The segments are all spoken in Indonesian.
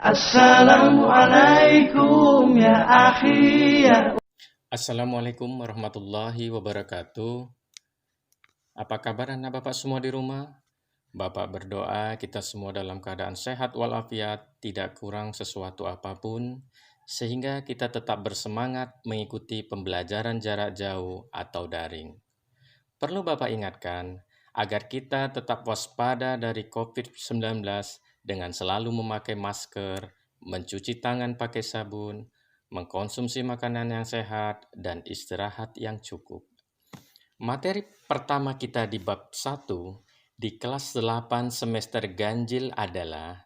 Assalamualaikum ya akhi ya. Assalamualaikum warahmatullahi wabarakatuh. Apa kabar anak Bapak semua di rumah? Bapak berdoa kita semua dalam keadaan sehat walafiat, tidak kurang sesuatu apapun, sehingga kita tetap bersemangat mengikuti pembelajaran jarak jauh atau daring. Perlu Bapak ingatkan agar kita tetap waspada dari COVID-19 dengan selalu memakai masker, mencuci tangan pakai sabun, mengkonsumsi makanan yang sehat, dan istirahat yang cukup. Materi pertama kita di bab 1 di kelas 8 semester ganjil adalah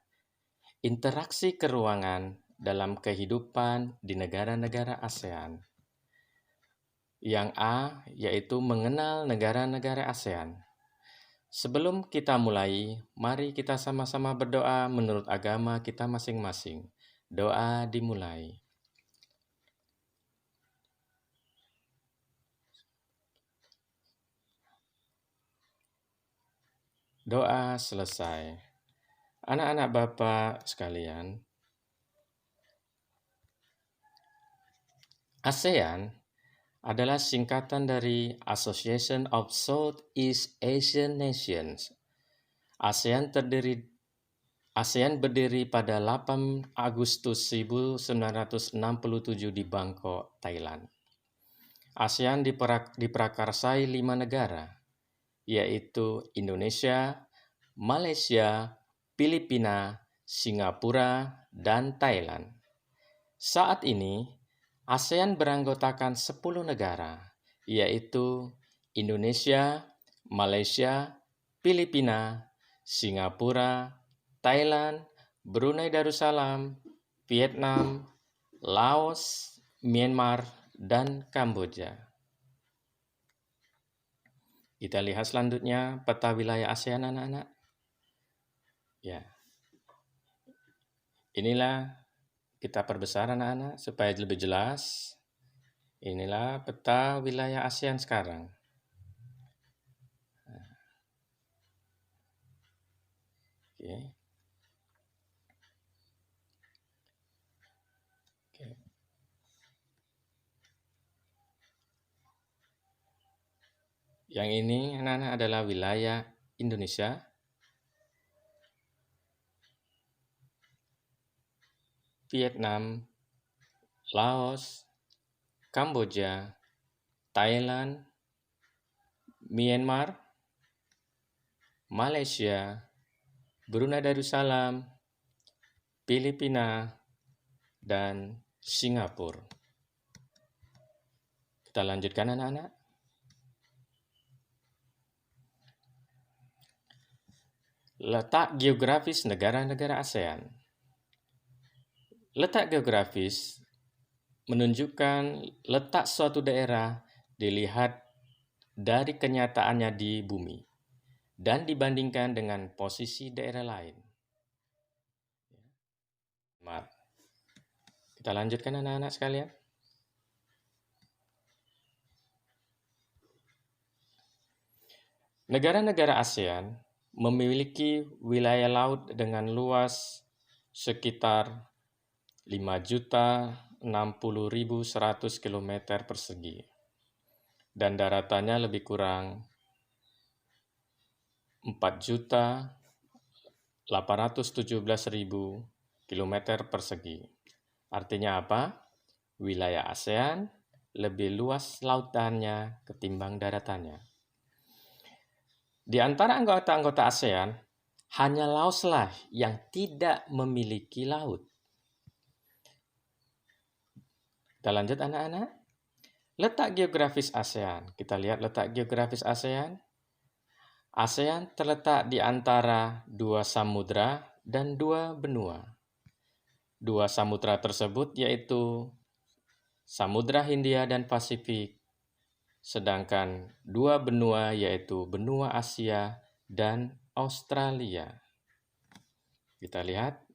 interaksi keruangan dalam kehidupan di negara-negara ASEAN. Yang A yaitu mengenal negara-negara ASEAN. Sebelum kita mulai, mari kita sama-sama berdoa menurut agama kita masing-masing. Doa dimulai. Doa selesai. Anak-anak Bapak sekalian, ASEAN adalah singkatan dari Association of Southeast Asian Nations. ASEAN berdiri pada 8 Agustus 1967 di Bangkok, Thailand. ASEAN diprakarsai 5 negara, yaitu Indonesia, Malaysia, Filipina, Singapura, dan Thailand. Saat ini, ASEAN beranggotakan 10 negara, yaitu Indonesia, Malaysia, Filipina, Singapura, Thailand, Brunei Darussalam, Vietnam, Laos, Myanmar, dan Kamboja. Kita lihat selanjutnya peta wilayah ASEAN anak-anak. Ya. Inilah kita perbesar anak-anak supaya lebih jelas. Inilah peta wilayah ASEAN sekarang. Oke. Yang ini anak-anak adalah wilayah Indonesia, Vietnam, Laos, Kamboja, Thailand, Myanmar, Malaysia, Brunei Darussalam, Filipina, dan Singapura. Kita lanjutkan anak-anak. Letak geografis negara-negara ASEAN. Letak geografis menunjukkan letak suatu daerah dilihat dari kenyataannya di bumi dan dibandingkan dengan posisi daerah lain. Kita lanjutkan anak-anak sekalian. Negara-negara ASEAN memiliki wilayah laut dengan luas sekitar 5.060.100 km persegi dan daratannya lebih kurang 4.817.000 km persegi. Artinya apa? Wilayah ASEAN lebih luas lautannya ketimbang daratannya. Di antara anggota-anggota ASEAN, hanya Laoslah yang tidak memiliki laut. Kita lanjut anak-anak. Letak geografis ASEAN. Kita lihat letak geografis ASEAN. ASEAN terletak di antara 2 samudra dan 2 benua. 2 samudra tersebut yaitu Samudra Hindia dan Pasifik, sedangkan 2 benua yaitu benua Asia dan Australia. Kita lihat,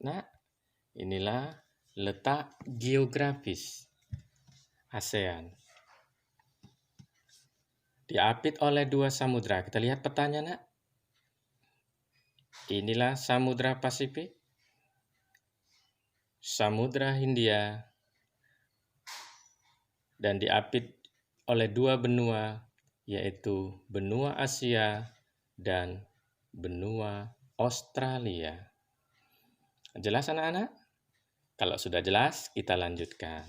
inilah letak geografis ASEAN. Diapit oleh 2 samudra. Kita lihat petanya, Inilah Samudra Pasifik. Samudra Hindia, dan diapit oleh dua benua, yaitu benua Asia dan benua Australia. Jelas anak-anak? Kalau sudah jelas, kita lanjutkan.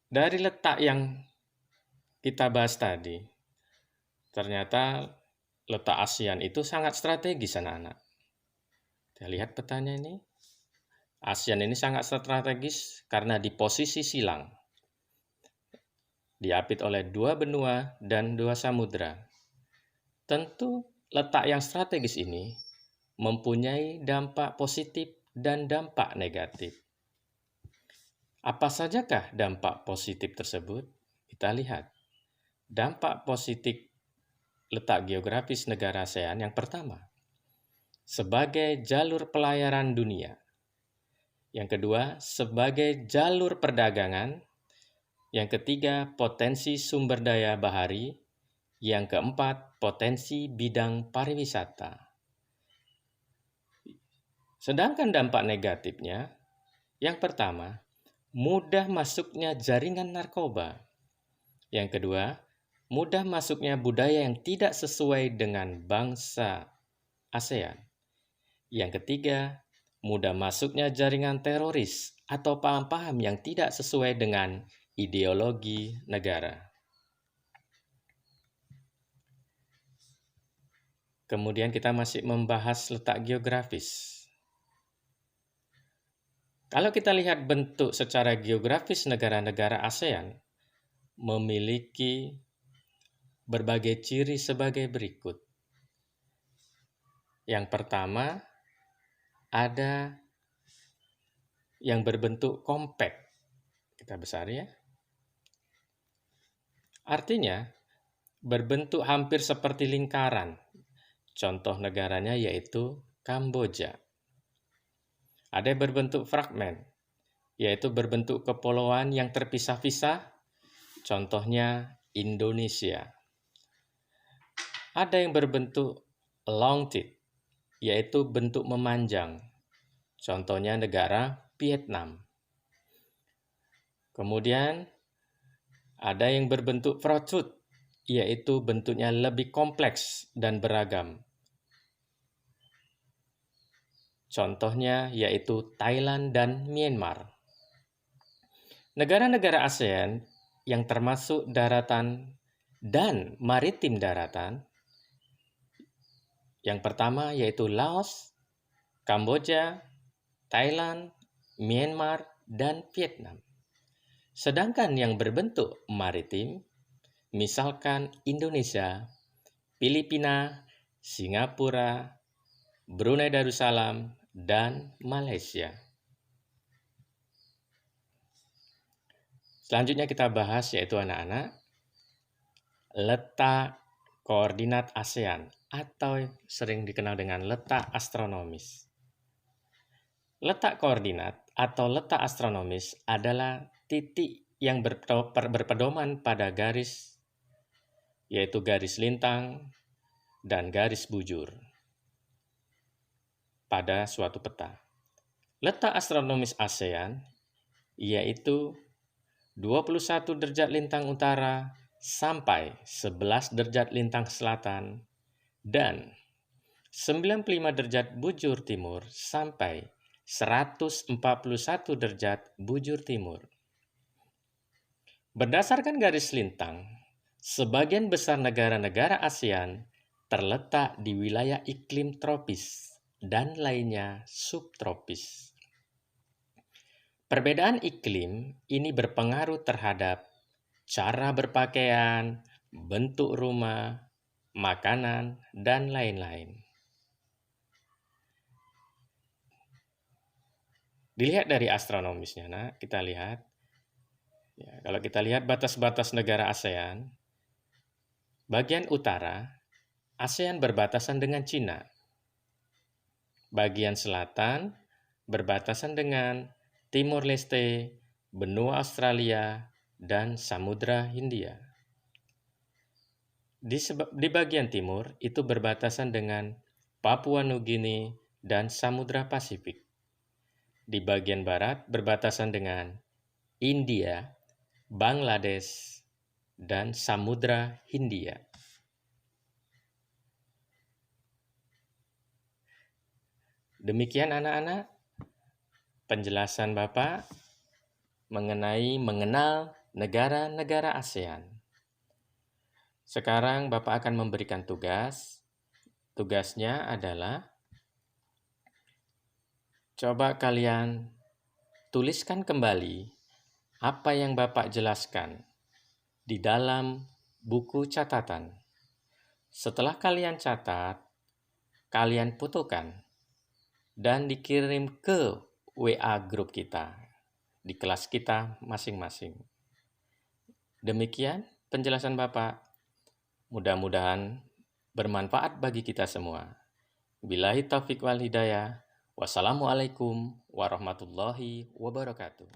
Dari letak yang kita bahas tadi, ternyata letak ASEAN itu sangat strategis anak-anak. Kita lihat petanya ini. ASEAN ini sangat strategis karena di posisi silang. Diapit oleh dua benua dan dua samudra. Tentu letak yang strategis ini mempunyai dampak positif dan dampak negatif. Apa sajakah dampak positif tersebut? Kita lihat. Dampak positif letak geografis negara ASEAN yang pertama, sebagai jalur pelayaran dunia. Yang kedua, sebagai jalur perdagangan. Yang ketiga, potensi sumber daya bahari. Yang keempat, potensi bidang pariwisata. Sedangkan dampak negatifnya, yang pertama, mudah masuknya jaringan narkoba. Yang kedua, mudah masuknya budaya yang tidak sesuai dengan bangsa ASEAN. Yang ketiga, mudah masuknya jaringan teroris atau paham-paham yang tidak sesuai dengan ideologi negara. Kemudian kita masih membahas letak geografis. Kalau kita lihat bentuk secara geografis negara-negara ASEAN memiliki berbagai ciri sebagai berikut. Yang pertama, ada yang berbentuk kompak. Kita besar ya. Artinya, berbentuk hampir seperti lingkaran. Contoh negaranya yaitu Kamboja. Ada yang berbentuk fragmen, yaitu berbentuk kepulauan yang terpisah-pisah. Contohnya Indonesia. Ada yang berbentuk elongated, yaitu bentuk memanjang. Contohnya negara Vietnam. Kemudian ada yang berbentuk protrude, yaitu bentuknya lebih kompleks dan beragam. Contohnya yaitu Thailand dan Myanmar. Negara-negara ASEAN yang termasuk daratan dan maritim daratan, yang pertama yaitu Laos, Kamboja, Thailand, Myanmar, dan Vietnam. Sedangkan yang berbentuk maritim, misalkan Indonesia, Filipina, Singapura, Brunei Darussalam, dan Malaysia. Selanjutnya kita bahas yaitu anak-anak, letak koordinat ASEAN atau sering dikenal dengan letak astronomis. Letak koordinat atau letak astronomis adalah titik yang berpedoman pada garis, yaitu garis lintang dan garis bujur pada suatu peta. Letak astronomis ASEAN yaitu 21 derajat lintang utara sampai 11 derajat lintang selatan dan 95 derajat bujur timur sampai 141 derajat bujur timur. Berdasarkan garis lintang, sebagian besar negara-negara ASEAN terletak di wilayah iklim tropis dan lainnya subtropis. Perbedaan iklim ini berpengaruh terhadap cara berpakaian, bentuk rumah, makanan, dan lain-lain. Dilihat dari astronomisnya, kita lihat. Ya, kalau kita lihat batas-batas negara ASEAN, bagian utara, ASEAN berbatasan dengan Cina. Bagian selatan berbatasan dengan Timor Leste, benua Australia, dan Samudra Hindia. Di bagian timur itu berbatasan dengan Papua Nugini, dan Samudra Pasifik. Di bagian barat berbatasan dengan India, Bangladesh, dan Samudra Hindia. Demikian anak-anak, penjelasan Bapak mengenal negara-negara ASEAN. Sekarang Bapak akan memberikan tugas. Tugasnya adalah coba kalian tuliskan kembali apa yang Bapak jelaskan di dalam buku catatan. Setelah kalian catat, kalian fotokan dan dikirim ke WA grup kita di kelas kita masing-masing. Demikian penjelasan Bapak. Mudah-mudahan bermanfaat bagi kita semua. Billahi taufiq wal hidayah. Wassalamualaikum warahmatullahi wabarakatuh.